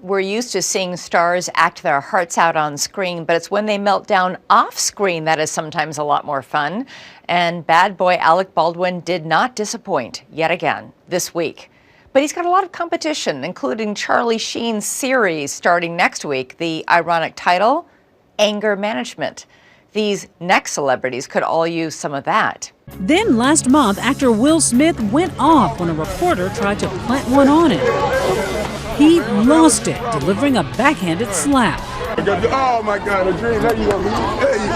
We're used to seeing stars act their hearts out on screen, but it's when they melt down off screen that is sometimes a lot more fun. And bad boy Alec Baldwin did not disappoint yet again this week. But he's got a lot of competition, including Charlie Sheen's series starting next week. The ironic title, Anger Management. These next celebrities could all use some of that. Then last month, actor Will Smith went off when a reporter tried to plant one on him. He lost it, delivering a backhanded slap. Oh my God, a dream. There you go. There you go.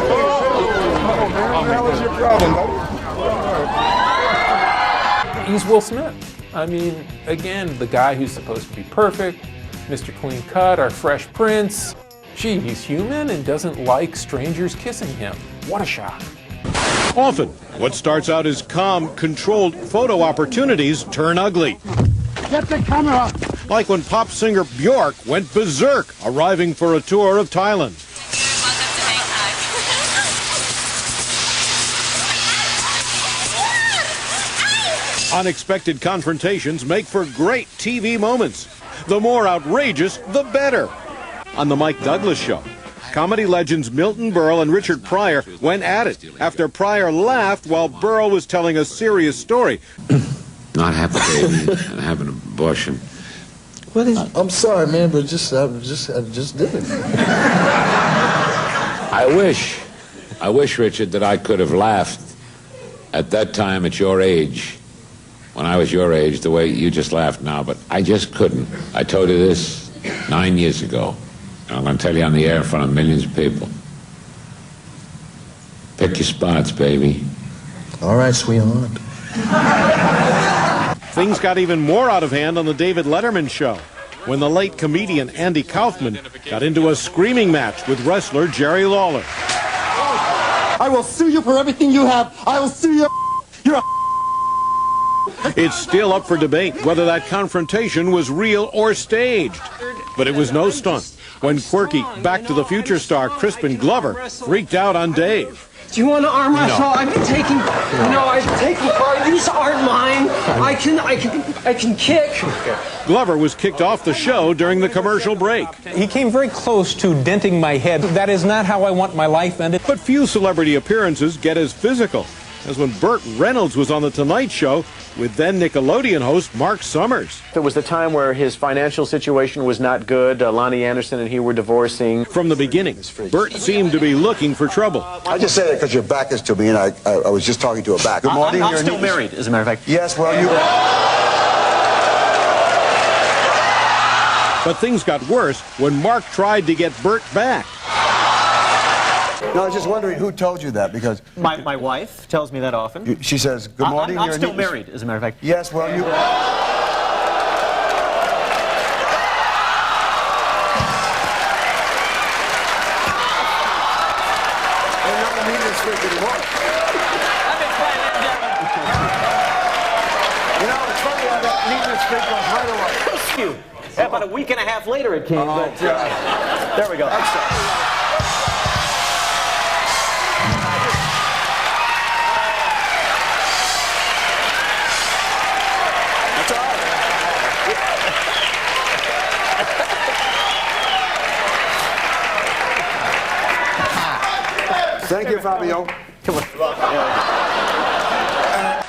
Oh man, what the hell is your problem, buddy? He's Will Smith. I mean, again, the guy who's supposed to be perfect, Mr. Clean Cut, our Fresh Prince. Gee, he's human and doesn't like strangers kissing him. What a shock. Often, what starts out as calm, controlled photo opportunities turn ugly. Get the camera. Like when pop singer Bjork went berserk, arriving for a tour of Thailand. Unexpected confrontations make for great TV moments. The more outrageous, the better. On The Mike Douglas Show, comedy legends Milton Berle and Richard Pryor went at it after Pryor laughed while Berle was telling a serious story. Not have a baby and have an abortion. What is? I'm sorry, man, but I just did it. I wish, Richard, that I could have laughed at that time at your age, when I was your age, the way you just laughed now, but I just couldn't. I told you this 9 years ago, and I'm going to tell you on the air in front of millions of people. Pick your spots, baby. All right, sweetheart. Things got even more out of hand on the David Letterman Show, when the late comedian Andy Kaufman got into a screaming match with wrestler Jerry Lawler. I will sue you for everything you have. I will sue you. You're a It's still up for debate whether that confrontation was real or staged. But it was no stunt when quirky Back to the Future star Crispin Glover freaked out on Dave. Do you want to arm wrestle? No. I've been taking part. These aren't mine. I can kick. Glover was kicked off the show during the commercial break. He came very close to denting my head. That is not how I want my life ended. But few celebrity appearances get as physical as when Burt Reynolds was on The Tonight Show with then Nickelodeon host Mark Summers. It was the time where his financial situation was not good. Lonnie Anderson and he were divorcing. From the beginning, Burt seemed to be looking for trouble. I just say that because your back is to me, and I was just talking to a back. Good morning. I'm still married, as a matter of fact. Yes, well, you... But things got worse when Mark tried to get Burt back. No, I was just wondering who told you that, because... My wife tells me that often. She says, good morning. I'm still married, as a matter of fact. Yes, well, you... They're not the media streak anymore. You know, it's funny how that media streak goes right away. Thank you. About a week and a half later it came. Oh, but, there we go. Excellent. Thank you, Fabio. Come on.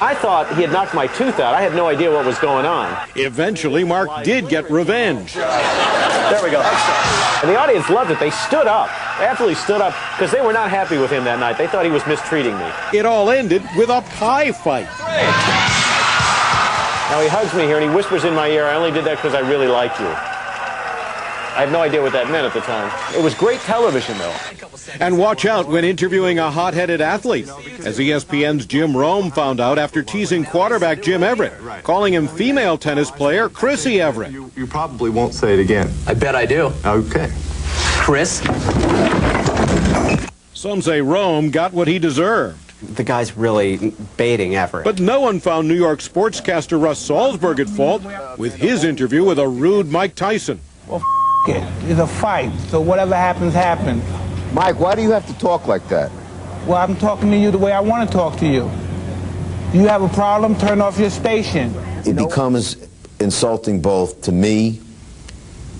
I thought he had knocked my tooth out. I had no idea what was going on. Eventually, Mark did get revenge. There we go. And the audience loved it. They stood up. They absolutely stood up because they were not happy with him that night. They thought he was mistreating me. It all ended with a pie fight. Now he hugs me here and he whispers in my ear, I only did that because I really like you. I have no idea what that meant at the time. It was great television, though. And watch out when interviewing a hot-headed athlete, as ESPN's Jim Rome found out after teasing quarterback Jim Everett, calling him female tennis player Chrissy Everett. You probably won't say it again. I bet I do. Okay. Chris? Some say Rome got what he deserved. The guy's really baiting Everett. But no one found New York sportscaster Russ Salzberg at fault with his interview with a rude Mike Tyson. Well, it. It's a fight, so whatever happens, happens. Mike, why do you have to talk like that? Well, I'm talking to you the way I want to talk to you. You have a problem, turn off your station. It becomes insulting both to me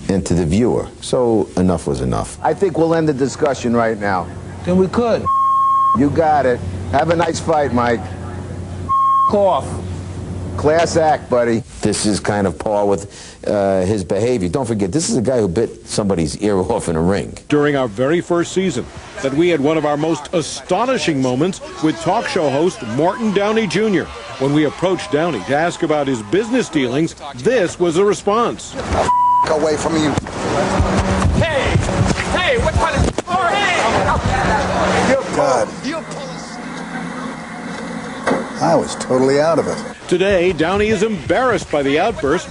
and to the viewer. So enough was enough. I think we'll end the discussion right now. Then we could. You got it. Have a nice fight, Mike. Off. Class act, buddy. This is kind of par with his behavior. Don't forget, this is a guy who bit somebody's ear off in a ring. During our very first season, that we had one of our most astonishing moments with talk show host Morton Downey Jr. When we approached Downey to ask about his business dealings, this was the response. Away from you. Hey! Hey, what kind of... Oh, hey! God. I was totally out of it. Today, Downey is embarrassed by the outburst.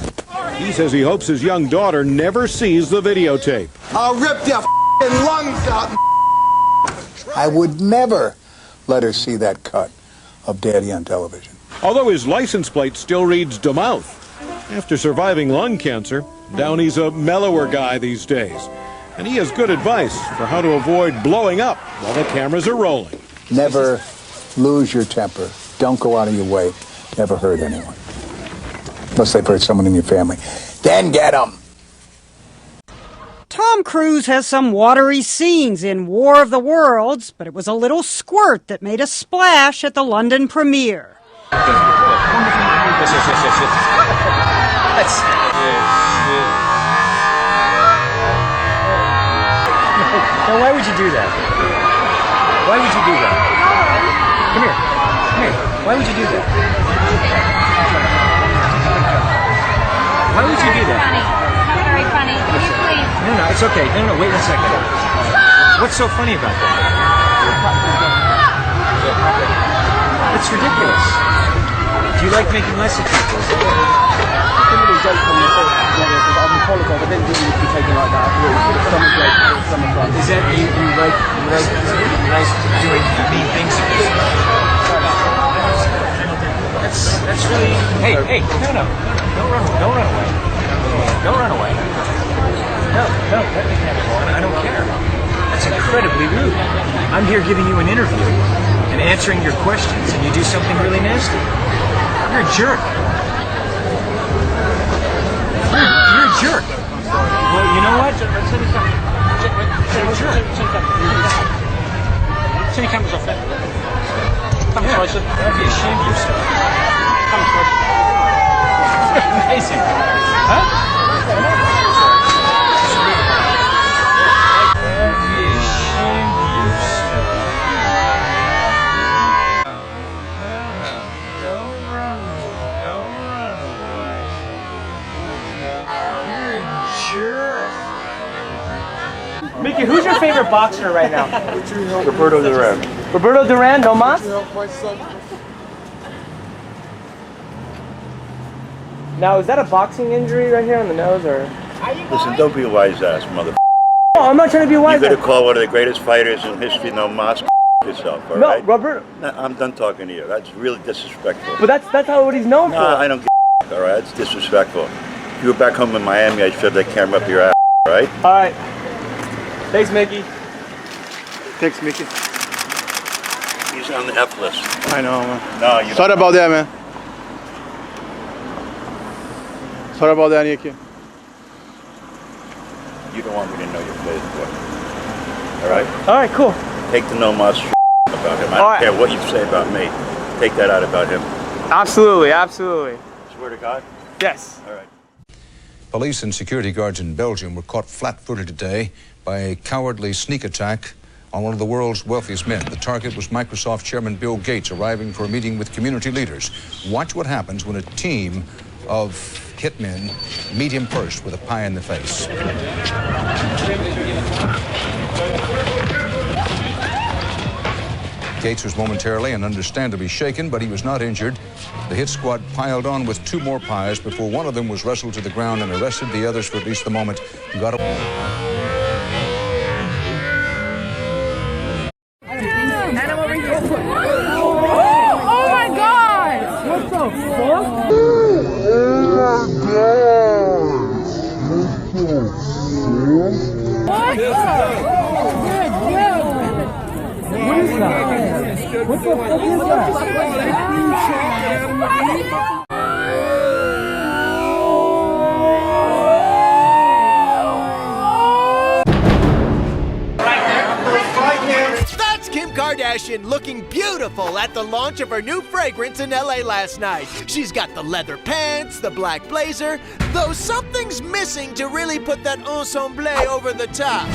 He says he hopes his young daughter never sees the videotape. I'll rip your lungs out. I would never let her see that cut of Daddy on television. Although his license plate still reads DeMouth. After surviving lung cancer, Downey's a mellower guy these days. And he has good advice for how to avoid blowing up while the cameras are rolling. Never lose your temper. Don't go out of your way. Never hurt anyone. Unless they've hurt someone in your family. Then get them. Tom Cruise has some watery scenes in War of the Worlds, but it was a little squirt that made a splash at the London premiere. Now, why would you do that? Why would you do that? Come here. Come here. Why would you do that? Why would you do that? Funny. Not very funny. Can you please? No, it's okay. No, wait 1 second. What's so funny about that? It's ridiculous. Do you like making less of people? Somebody joked on me I apologize. I didn't think you would be taken like that. Is that you like doing mean things to people? That's really. Hey, no. Don't run away. Don't run away. No, let me have it on. I don't care. That's incredibly rude. I'm here giving you an interview and answering your questions, and you do something really nasty. You're a jerk. You're a jerk. Well, you know what? You're a jerk. Turn your cameras off there. Come closer. Don't be ashamed of yourself. Come closer. Amazing. Huh? Mickey, who's your favorite boxer right now? Roberto Duran. Roberto Duran, no mas? Now, is that a boxing injury right here on the nose, or? Listen, don't be a wise ass, mother. No, I'm not trying to be a wise ass. You're gonna call one of the greatest fighters in history, no mas, yourself, all right? No, Robert. No, I'm done talking to you. That's really disrespectful. But that's how what he's known for. No, I don't give a all right? That's disrespectful. If you were back home in Miami, I'd shove that camera up your ass, all right? All right. Thanks, Mickey. Thanks, Mickey. He's on the F list. I know, man. No, you Sorry about that, man. Sorry about that, Nicky. You don't want me to know your place, boy. All right? All right, cool. Take the no mas about him. I don't care what you say about me. Take that out about him. Absolutely, absolutely. Swear to God? Yes. All right. Police and security guards in Belgium were caught flat-footed today by a cowardly sneak attack on one of the world's wealthiest men. The target was Microsoft Chairman Bill Gates, arriving for a meeting with community leaders. Watch what happens when a team of hitmen meet him first with a pie in the face. Gates was momentarily and understandably shaken, but he was not injured. The hit squad piled on with 2 more pies before one of them was wrestled to the ground and arrested. The others, for at least the moment, got away. Oh my God! What the fuck? What is that? What the fuck is that? Kardashian looking beautiful at the launch of her new fragrance in LA last night. She's got the leather pants, the black blazer, though something's missing to really put that ensemble over the top.